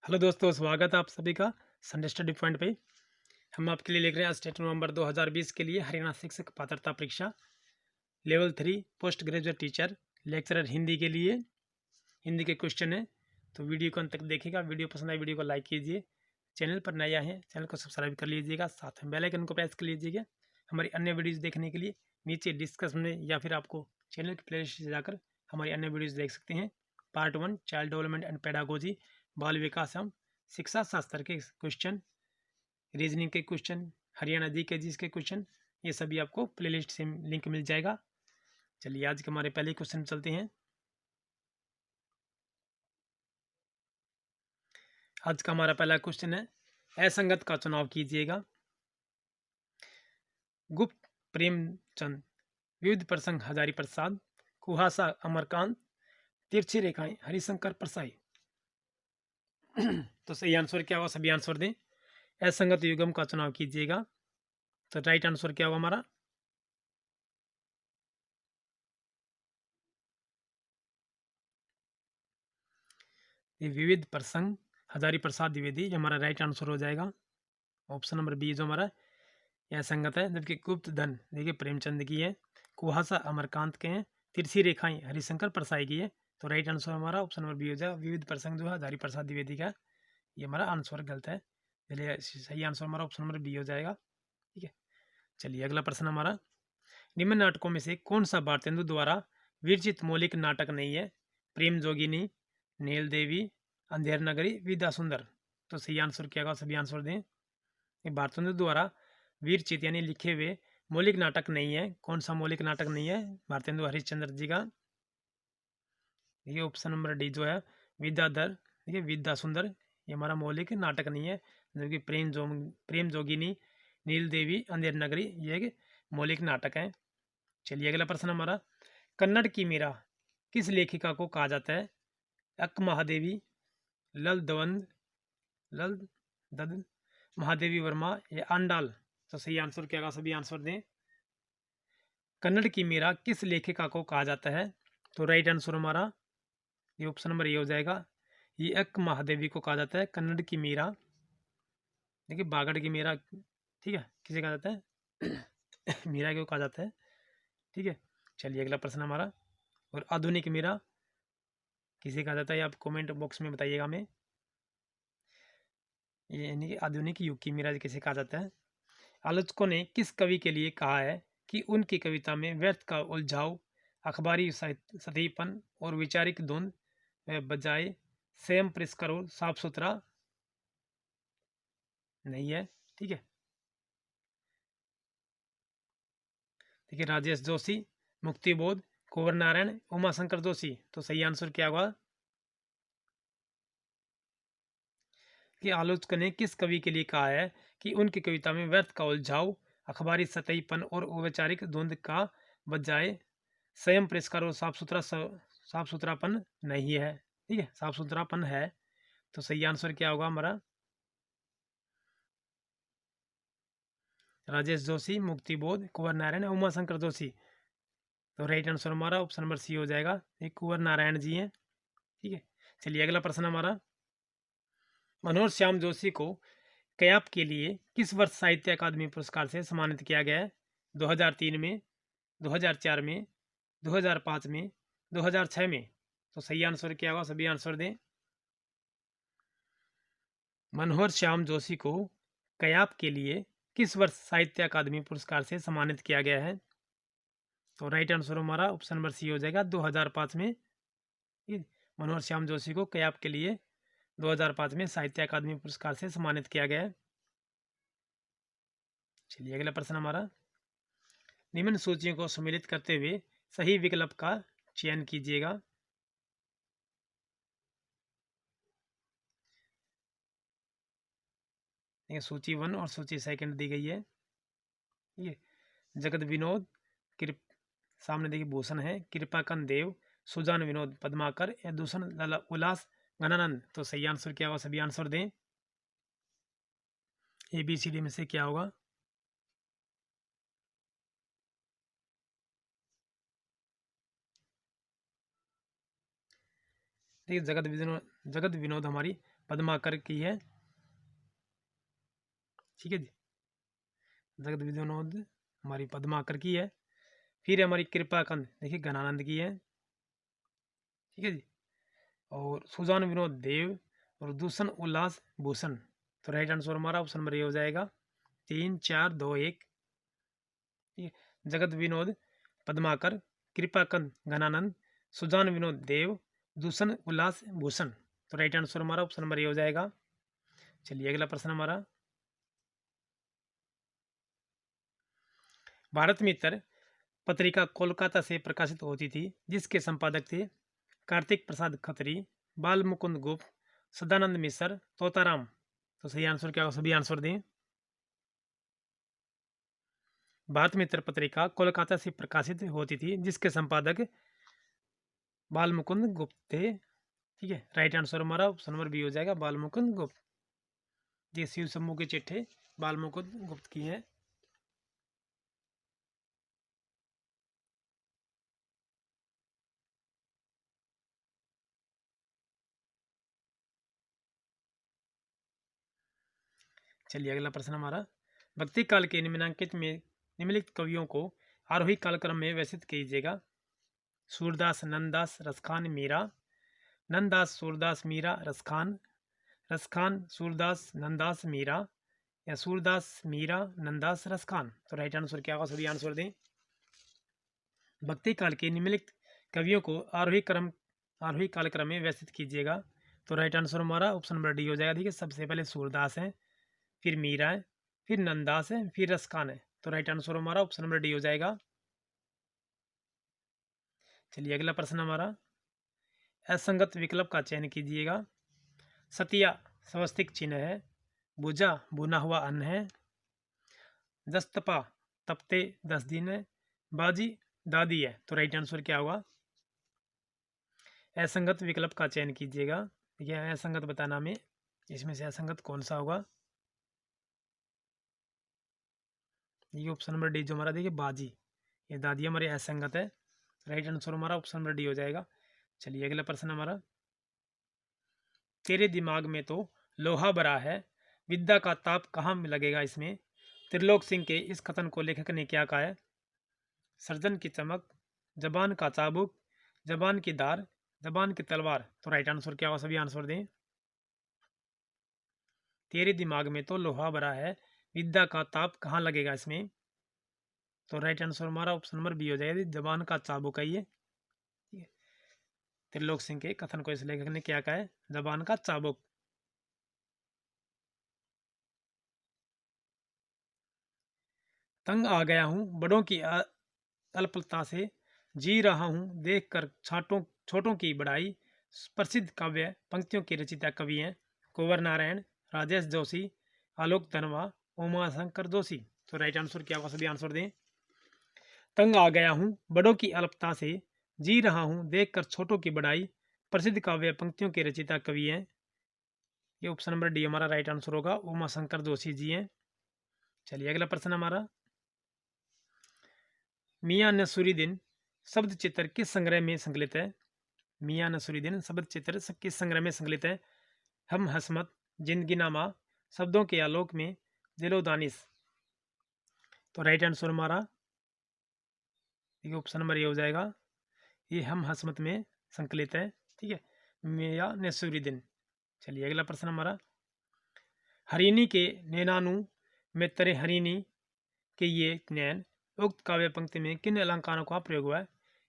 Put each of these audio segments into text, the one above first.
Hello दोस्तों, स्वागत है आप सभी का संडे स्टडी पॉइंट पे। हम आपके लिए लिख रहे हैं स्टेट नवंबर 2020 के लिए हरियाणा शिक्षक पात्रता परीक्षा level 3 post graduate teacher lecturer Hindi के लिए हिंदी के क्वेश्चन है। तो वीडियो को अंत तक देखिएगा। वीडियो पसंद आए वीडियो को लाइक कीजिए। चैनल पर नया है चैनल को सब्सक्राइब कर लीजिएगा, साथ में बेल आइकन को प्रेस कर लीजिएगा हमारी अन्य वीडियोज़ देखने के लिए। नीचे डिस्कशन में या फिर आपको चैनल की प्लेलिस्ट से जाकर हमारी अन्य वीडियोज़ देख सकते हैं। Part 1 child development and pedagogy बाल विकास एवं शिक्षा शास्त्र के क्वेश्चन, रीजनिंग के क्वेश्चन, हरियाणा जी के जीस के क्वेश्चन, ये सभी आपको प्लेलिस्ट से लिंक मिल जाएगा। चलिए आज के हमारे पहले क्वेश्चन चलते हैं। आज का हमारा पहला क्वेश्चन है, असंगत का चुनाव कीजिएगा। गुप्त प्रेमचंद, विविध प्रसंग हजारी प्रसाद, कुहासा अमरकांत, तिरछी रेखाएं हरिशंकर परसाई। तो सही आंसर क्या होगा? सभी आंसर दें। असंगत युग्म का चुनाव कीजिएगा। तो राइट आंसर क्या होगा हमारा? ये विविध प्रसंग हजारी प्रसाद द्विवेदी, ये हमारा राइट आंसर हो जाएगा। ऑप्शन नंबर बी जो हमारा यह संगत है। जबकि गुप्त धन देखिए प्रेमचंद की है, कुहासा अमरकांत के हैं, तिरछी रेखाएं हरिशंकर परसाई की है। तो राइट आंसर हमारा ऑप्शन नंबर बी हो जाएगा। विविध प्रसंग जो है हजारी प्रसाद द्विवेदी का, ये हमारा आंसर गलत है। चलिए सही आंसर हमारा ऑप्शन नंबर बी हो जाएगा। ठीक है, चलिए अगला प्रश्न हमारा, निम्न नाटकों में से कौन सा भारतेंदु द्वारा विरचित मौलिक नाटक नहीं है? प्रेम जोगिनी, नील देवी, अंधेर नगरी, विद्या सुंदर। तो सही आंसर क्या होगा? सभी आंसर दें। भारतेंदु द्वारा विरचित यानी लिखे हुए मौलिक नाटक नहीं है। कौन सा मौलिक नाटक नहीं है भारतेंदु हरिश्चंद्र जी का? ये ऑप्शन नंबर डी जो है विद्याधर, देखिए विद्या सुंदर, ये हमारा मौलिक नाटक नहीं है। जबकि प्रेम जोगिनी, नील देवी, अंधेर नगरी ये एक मौलिक नाटक है। चलिए अगला प्रश्न हमारा, कन्नड़ की मीरा किस लेखिका को कहा जाता है? अक महादेवी, लल दवंद, लल दद, महादेवी वर्मा या अंडाल। तो सही आंसर क्या होगा? सभी आंसर दें। कन्नड़ की मीरा किस लेखिका को कहा जाता है? तो राइट आंसर हमारा ये ऑप्शन नंबर ये हो जाएगा। ये अक महादेवी को कहा जाता है कन्नड़ की मीरा। देखिए बागड़ की मीरा, ठीक है, किसे कहा जाता है? मीरा को कहा जाता है। ठीक है, चलिए अगला प्रश्न हमारा, और आधुनिक मीरा किसे कहा जाता है? आप कमेंट बॉक्स में बताइएगा हमें। ये यानी कि आधुनिक युग की मीरा किसे कहा जाता है? आलोचकों ने किस कवि के लिए कहा है कि उनकी कविता में व्यर्थ का उलझाव, अखबारी सतीपन और वैचारिक धुंध बजाय स्वयं परिष्कार और साफ सुथरा नहीं है? ठीक है, देखिए राजेश जोशी, मुक्तिबोध, कुंवर नारायण, उमाशंकर जोशी। तो सही आंसर क्या होगा? कि आलोचक ने किस कवि के लिए कहा है कि उनकी कविता में व्यर्थ का उलझाव, अखबारी सतहीपन और औपचारिक द्वंद का बजाय स्वयं परिष्कार और साफ सुथरापन नहीं है? ठीक है, साफ सुथरापन है। तो सही आंसर क्या होगा हमारा? राजेश जोशी, मुक्तिबोध, कुंवर नारायण, उमाशंकर जोशी। तो राइट आंसर हमारा ऑप्शन नंबर सी हो जाएगा, ये कुंवर नारायण जी हैं। ठीक है, चलिए अगला प्रश्न हमारा, मनोहर श्याम जोशी को कयाप के लिए किस वर्ष साहित्य अकादमी पुरस्कार से सम्मानित किया गया है? 2003 में, 2004 में, 2005 में, 2006 में। तो सही आंसर क्या होगा? सभी आंसर दें। मनोहर श्याम जोशी को कयाप के लिए किस वर्ष साहित्य अकादमी पुरस्कार से सम्मानित किया गया है? तो राइट आंसर हमारा ऑप्शन नंबर सी हो जाएगा, 2005 में। मनोहर श्याम जोशी को कयाप के लिए 2005 में साहित्य अकादमी पुरस्कार से सम्मानित किया गया है। चलिए अगला प्रश्न हमारा, निम्न सूचियों को सम्मिलित करते हुए सही विकल्प का चयन कीजिएगा। सूची 1 और सूची 2 दी गई है। ये जगत विनोद, कृप सामने देखिए भूषण है, कृपाकंद देव, सुजान विनोद पद्माकर या दूषण उल्लास गणानंद। तो सही आंसर क्या होगा? सभी आंसर दें। ABCD में से क्या होगा? देखिए जगत विनोद हमारी पद्माकर की है, ठीक है जी। जगत विनोद हमारी पद्माकर की है। फिर हमारी कृपाकंद देखिए घनानंद की है, ठीक है जी। और सुजान विनोद देव और दूषण उल्लास भूषण। तो राइट आंसर हमारा ऑप्शन नंबर ए हो जाएगा 3 4 2 1, ठीक है। जगत विनोद पद्माकर, कृपाकंद घनानंद, सुजान विनोद देव, दूषण उल्लास भूषण। तो राइट आंसर हमारा ऑप्शन नंबर ए हो जाएगा। चलिए अगला प्रश्न हमारा, भारत मित्र पत्रिका कोलकाता से प्रकाशित होती थी, जिसके संपादक थे कार्तिक प्रसाद खत्री, बाल मुकुंद गुप्त, सदानंद मिश्र, तोताराम। तो सही आंसर क्या होगा, सभी आंसर दें। भारत मित्र पत्रिका कोलकाता से प्रकाशित होती थी, जिसके संपादक बाल मुकुंद गुप्त थे, ठीक है। राइट आंसर हमारा ऑप्शन नंबर बी हो जाएगा, बाल मुकुंद गुप्त। ये शिव शंभू के चिट्ठे बाल मुकुंद गुप्त की हैं। चलिए अगला प्रश्न हमारा, भक्ति काल के निम्नांकित में निम्नलिखित कवियों को आरोही कालक्रम में व्यवस्थित कीजिएगा। सूरदास, नंददास, रसखान, मीरा, नंददास, सूरदास, मीरा, रसखान, रसखान, सूरदास, नंददास, मीरा, या सूरदास, मीरा, नंददास, रसखान। तो राइट आंसर क्या होगा, सभी आंसर दें। भक्ति काल के निम्नलिखित कवियों को आरोही कालक्रम में व्यवस्थित कीजिएगा। तो राइट आंसर हमारा ऑप्शन नंबर डी हो जाएगा। देखिए सबसे पहले सूरदास है, फिर मीरा है, फिर नंददास है, फिर रसखान है। तो राइट आंसर हमारा ऑप्शन नंबर डी हो जाएगा। चलिए अगला प्रश्न हमारा, असंगत विकल्प का चयन कीजिएगा। सतिया स्वस्तिक चिन्ह है, भुजा भुना हुआ अन्न है, दस्तपा तपते 10 दिन है, बाजी दादी है। तो राइट आंसर क्या होगा, असंगत विकल्प का चयन कीजिएगा। देखिए असंगत बताना में, इसमें से असंगत कौन सा होगा। ये ऑप्शन नंबर डी जो हमारा, देखिए बाजी, ये दादी हमारे असंगत है। राइट आंसर हमारा ऑप्शन नंबर डी हो जाएगा। चलिए अगला प्रश्न हमारा, तेरे दिमाग में तो लोहा भरा है, विद्या का ताप कहाँ लगेगा इसमें। त्रिलोक सिंह के इस कथन को लेखक ने क्या कहा है। सर्जन की चमक, जबान का चाबुक, जबान की धार, जबान की तलवार। तो राइट आंसर क्या होगा, सभी आंसर दें। तेरे दिमाग में तो लोहा भरा है, विद्या का ताप कहाँ लगेगा इसमें। तो राइट आंसर हमारा ऑप्शन नंबर बी हो जाएगा, जबान का चाबुक है ये। त्रिलोक सिंह के कथन को इस लेखक ने क्या कहा है, जबान का चाबुक। तंग आ गया हूँ बड़ों की अल्पता से, जी रहा हूँ देख कर छोटों की बड़ाई। प्रसिद्ध काव्य पंक्तियों के रचयिता कवि हैं कुंवर नारायण, राजेश जोशी, आलोक धनवा, उमाशंकर जोशी। तो राइट आंसर क्या होगा, सभी आंसर दें। तंग आ गया हूँ बड़ों की अल्पता से, जी रहा हूँ देख कर छोटों की बड़ाई। प्रसिद्ध काव्य पंक्तियों के रचयिता कवि हैं, ये ऑप्शन नंबर डी हमारा राइट आंसर होगा, उमाशंकर जोशी जी हैं। चलिए अगला प्रश्न हमारा, मियां नसरुद्दीन शब्द चित्र किस संग्रह में संकलित है। मियां नसरुद्दीन शब्द चित्र किस संग्रह में संकलित है। हम हसमत, जिंदगी नामा, शब्दों के आलोक में, दिलो दानिश। तो राइट आंसर हमारा ऑप्शन नंबर ए हो जाएगा, ये हम हसमत में संकलित है, ठीक है, मियां नसरुद्दीन। चलिए अगला प्रश्न हमारा, हरिणी के नैनानु में तरे हरिणी के ये नैन, उक्त काव्य पंक्ति में किन अलंकारों का प्रयोग हुआ है।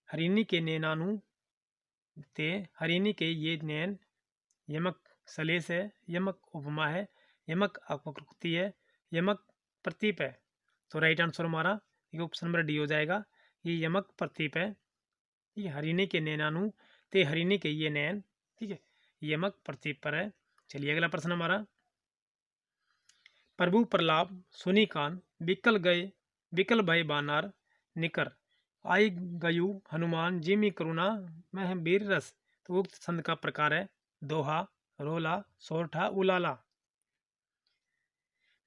हरिणी के नैनानु ते हरिणी के ये नैन, यमक सलेस है, यमक उपमा है, यमक अपकृति है, यमक प्रतीप है। तो राइट आंसर हमारा ये ऑप्शन नंबर डी हो जाएगा, ये यमक प्रतीप है। ये हरिणी के नैनानु ते हरिणी के ये नैन, ठीक है, यमक प्रतीप पर है। चलिए अगला प्रश्न हमारा, प्रभु प्रलाप सुनी कान, बिकल भय बानार निकर, आई गयु हनुमान जिमी करुणा मह वीर रस। तो उक्त छंद का प्रकार है दोहा, रोला, सोरठा, उलाला।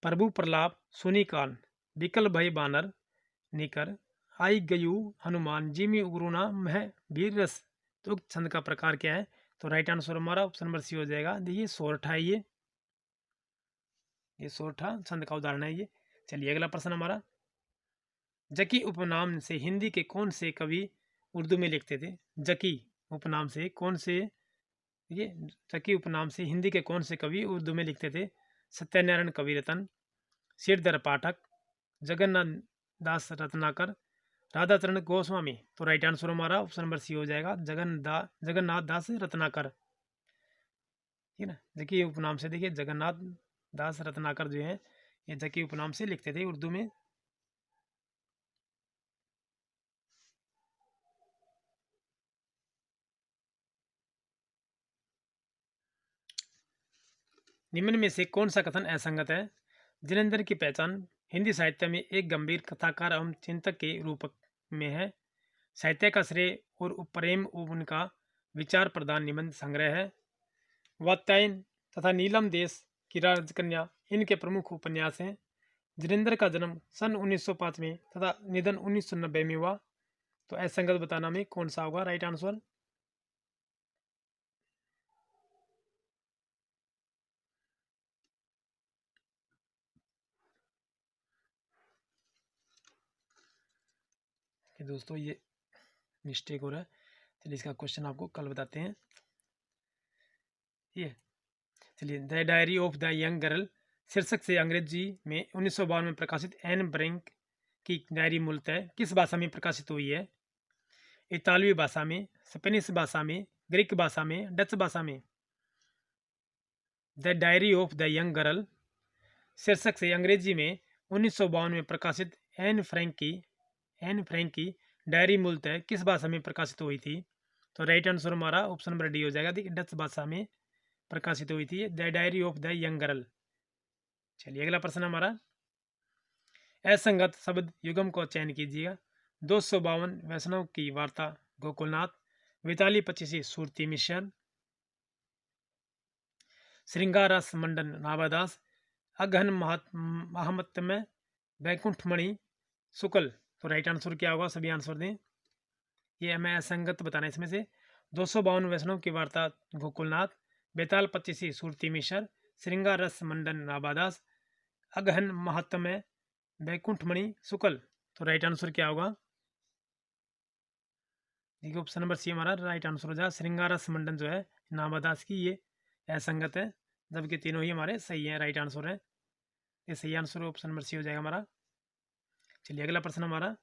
प्रभु प्रलाप सुनी कान, बिकल भय बानर निकर, आई गयु हनुमान जिमी करुणा मह वीर रस। तो उक्त छंद का प्रकार क्या है, तो राइट आंसर हमारा ऑप्शन नंबर सी हो जाएगा। देखिए सोरठा है ये सोरठा छंद का उदाहरण है ये। चलिए अगला प्रश्न हमारा, जकी उपनाम से हिंदी के कौन से कवि उर्दू में लिखते थे? जकी उपनाम से कौन से, ये जकी उपनाम से हिंदी के कौन से कवि उर्दू में लिखते थे? सत्यनारायण कविरत्न, श्रीधर पाठक, जगन्नाथ दास रत्नाकर, राधाचरण गोस्वामी। तो राइट आंसर हमारा ऑप्शन नंबर सी हो जाएगा, जगन्नाथ दास रत्नाकर। ठीक है ना, जकी उपनाम से, देखिए जगन्नाथ दास रत्नाकर जो है ये जकी उपनाम से लिखते थे उर्दू में। निम्न में से कौन सा कथन असंगत है? जिनेंद्र की पहचान हिंदी साहित्य में एक गंभीर कथाकार एवं चिंतक के रूप में है। साहित्य का श्रेय और प्रेम उनका विचार प्रधान निबंध संग्रह है। वात्यायन तथा नीलम देश की राजकन्या इनके प्रमुख उपन्यास हैं। जिनेंद्र का जन्म सन 1905 में तथा निधन 1990 में हुआ। तो असंगत बताना में कौन सा होगा राइट आंसर? कि दोस्तों ये मिस्टेक हो रहा है, चलिए इसका क्वेश्चन आपको कल बताते हैं। ये चलिए, the diary of the young girl शीर्षक से अंग्रेजी में 1952 में प्रकाशित एन ब्रैंक की डायरी मूलतः किस भाषा में प्रकाशित हुई है? इतालवी भाषा में, स्पेनिश भाषा में, ग्रीक भाषा में, डच भाषा में? The diary of the young girl शीर्षक से अंग्रेजी में 1952 में प्रकाशित एन फ्रैंक की डायरी मूलतः किस भाषा में प्रकाशित हुई थी? तो राइट आंसर हमारा ऑप्शन नंबर डी हो जाएगा। देखिए डच भाषा में प्रकाशित हुई थी the diary of the young girl. चलिए अगला प्रश्न हमारा, असंगत शब्द युगम को चयन कीजिएगा। 252 वैष्णव की वार्ता गोकुलनाथ, विताली 25 सूरती मिशन, श्रृंगारस मंडन नाभादास, अगहन महात्म्य वैकुंठमणि शुक्ल। तो राइट आंसर क्या होगा? सभी आंसर दें। ये हमें असंगत बताना है इसमें से। 252 वैष्णव की वार्ता गोकुलनाथ, बेताल 25 सूरती मिश्र, श्रृंगार रस मंडन नाभादास, अगहन महात्म्य वैकुंठमणि शुक्ल। तो राइट आंसर क्या होगा? देखिए ऑप्शन नंबर सी हमारा राइट आंसर हो जाएगा। श्रृंगार रस मंडन जो है नाभादास की, ये असंगत है, जबकि तीनों ही हमारे सही हैं, राइट आंसर है। ये सही आंसर ऑप्शन नंबर सी हो जाएगा हमारा। चलिए अगला प्रश्न हमारा,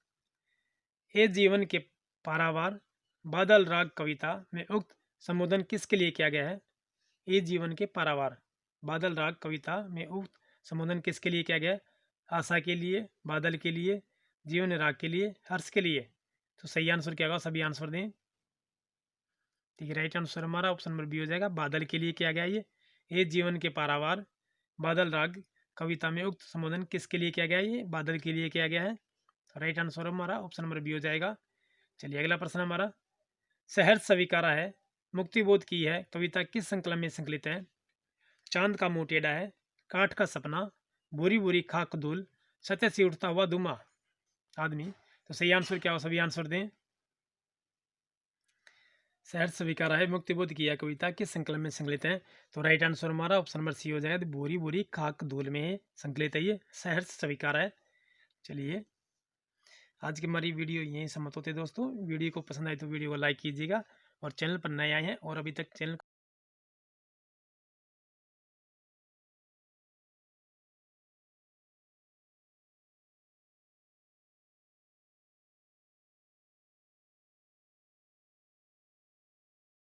ए जीवन के पारावार बादल राग कविता में उक्त संबोधन किसके लिए किया गया है? ए जीवन के पारावार बादल राग कविता में उक्त संबोधन किसके लिए किया गया है? आशा के लिए, बादल के लिए, जीवन राग के लिए, हर्ष के लिए? तो सही आंसर क्या होगा? सभी आंसर दें। ठीक है, राइट आंसर हमारा ऑप्शन नंबर बी हो जाएगा, बादल के लिए किया गया ये। ए जीवन के पारावार बादल राग कविता में उक्त संबोधन किसके लिए किया गया है? ये बादल के लिए किया गया है। राइट आंसर हमारा ऑप्शन नंबर बी हो जाएगा। चलिए अगला प्रश्न हमारा, सहर्ष स्वीकारा है मुक्तिबोध की है कविता किस संकलन में संकलित है? चांद का मुंह टेढ़ा है, काठ का सपना, बुरी बुरी खाक धूल, सत्य से उठता हुआ धुआं आदमी। तो सही आंसर क्या हो? सभी आंसर दें। सहर्ष स्वीकारा है मुक्तिबोध की है कविता किस संकलन में संकलित है? तो राइट आंसर हमारा ऑप्शन नंबर सी हो जाएगा, बुरी बुरी खाक धूल में संकलित है ये, सहर्ष स्वीकारा है। चलिए आज की हमारी वीडियो यहीं समाप्त होते हैं दोस्तों। वीडियो को पसंद आए तो वीडियो को लाइक कीजिएगा, और चैनल पर नए आए हैं और अभी तक चैनल